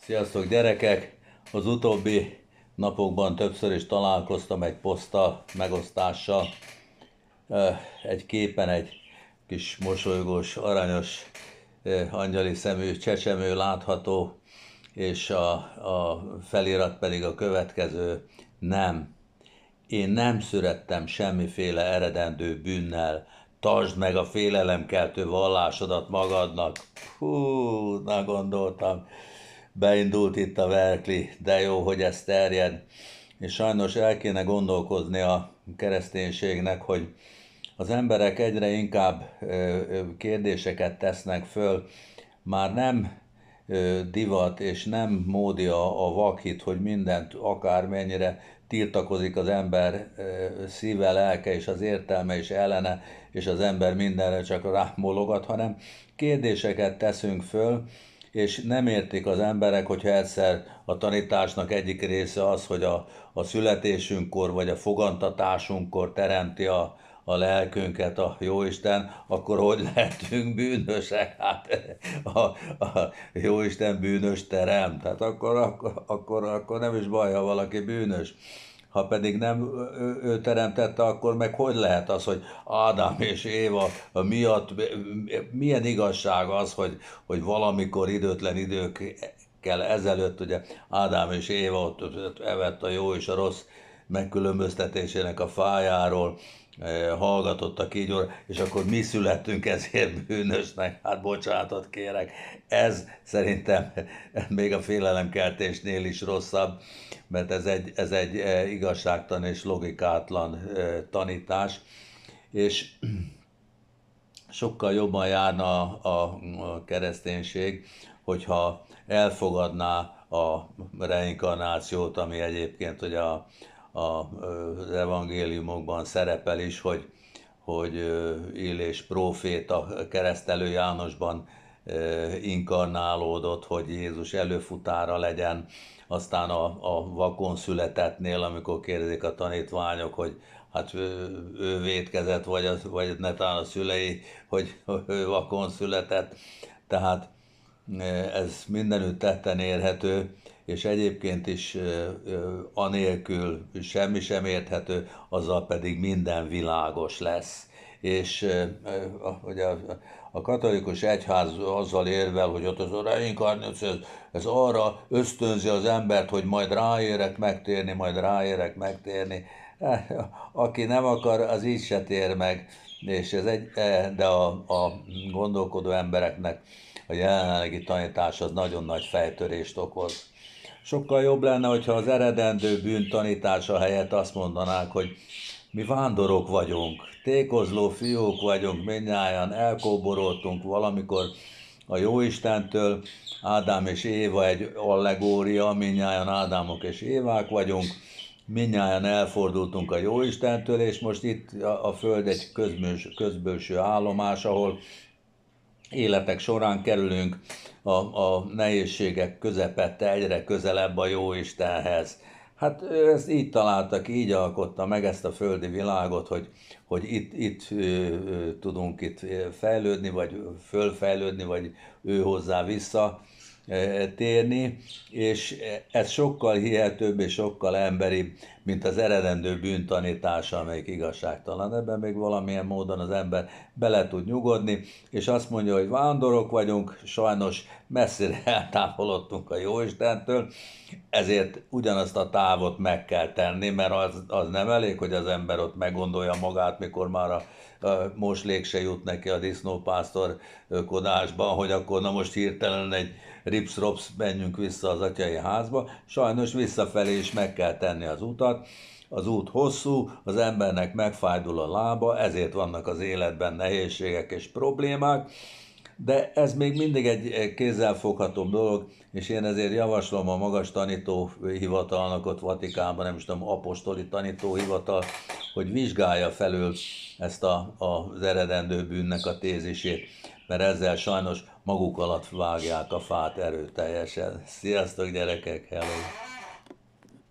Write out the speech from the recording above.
Sziasztok gyerekek! Az utóbbi napokban többször is találkoztam egy poszttal, megosztással. Egy képen egy kis mosolygós, aranyos, angyali szemű csecsemő látható, és a felirat pedig a következő: nem. Én nem születtem semmiféle eredendő bűnnel. Tartsd meg a félelemkeltő vallásodat magadnak. Hú, na gondoltam, beindult itt a verkli, de jó, hogy ez terjed. És sajnos el kéne gondolkozni a kereszténységnek, hogy az emberek egyre inkább kérdéseket tesznek föl. Már nem divat és nem módia a vakhit, hogy mindent akármennyire tiltakozik az ember szíve, lelke és az értelme is ellene, és az ember mindenre csak rámologat, hanem kérdéseket teszünk föl, és nem értik az emberek, hogyha egyszer a tanításnak egyik része az, hogy a születésünkkor vagy a fogantatásunkkor teremti a lelkünket a Jóisten, akkor hogy lehetünk bűnösek? Hát a Jóisten bűnös teremt, tehát akkor nem is baj, ha valaki bűnös. Ha pedig nem ő teremtette, akkor meg hogy lehet az, hogy Ádám és Éva miatt, milyen igazság az, hogy valamikor időtlen időkkel ezelőtt, ugye Ádám és Éva ott evett a jó és a rossz megkülönböztetésének a fájáról, hallgatottak így, és akkor mi születtünk ezért bűnösnek, hát bocsánatot kérek. Ez szerintem még a félelemkeltésnél is rosszabb, mert ez egy igazságtalan és logikátlan tanítás, és sokkal jobban járna a kereszténység, hogyha elfogadná a reinkarnációt, ami egyébként ugye az evangéliumokban szerepel is, hogy Illés próféta keresztelő Jánosban inkarnálódott, hogy Jézus előfutára legyen, aztán a vakon születettnél, amikor kérdezik a tanítványok, hogy hát ő vétkezett, vagy netán a szülei, hogy ő vakon született. Tehát ez mindenütt tetten érhető, és egyébként is anélkül semmi sem érthető, azzal pedig minden világos lesz. És ugye a katolikus egyház azzal érvel, hogy ott az a reinkarnáció, ez arra ösztönzi az embert, hogy majd ráérek megtérni, majd ráérek megtérni. Aki nem akar, az így se tér meg. És de a gondolkodó embereknek a jelenlegi tanítás az nagyon nagy fejtörést okoz. Sokkal jobb lenne, hogyha az eredendő bűn tanítása helyett azt mondanák, hogy mi vándorok vagyunk, tékozló fiúk vagyunk, mindnyájan elkóboroltunk valamikor a Jóistentől. Ádám és Éva egy allegória, mindnyájan Ádámok és Évák vagyunk, mindnyájan elfordultunk a Jóistentől, és most itt a Föld egy közbőső állomás, ahol életek során kerülünk a nehézségek közepette egyre közelebb a Jóistenhez. Hát ő ezt így találta ki, így alkotta meg ezt a földi világot, hogy itt tudunk itt fejlődni, vagy fölfejlődni, vagy ő hozzá vissza térni, és ez sokkal hihetőbb és sokkal emberibb, mint az eredendő bűntanítása, amelyik igazságtalan. Ebben még valamilyen módon az ember bele tud nyugodni, és azt mondja, hogy vándorok vagyunk, sajnos messzire eltávolodtunk a Jóistentől, ezért ugyanazt a távot meg kell tenni, mert az nem elég, hogy az ember ott meggondolja magát, mikor már a moslék se jut neki a disznópásztorkodásban, hogy akkor na most hirtelen egy rips-rops menjünk vissza az atyai házba. Sajnos visszafelé is meg kell tenni az utat. Az út hosszú, az embernek megfájdul a lába, ezért vannak az életben nehézségek és problémák, de ez még mindig egy kézzelfogható dolog, és én ezért javaslom a magas tanítóhivatalnak ott Vatikánban, nem is tudom, apostoli tanítóhivatal, hogy vizsgálja felül ezt az eredendő bűnnek a tézisét, mert ezzel sajnos maguk alatt vágják a fát erőteljesen. Sziasztok gyerekek, hello!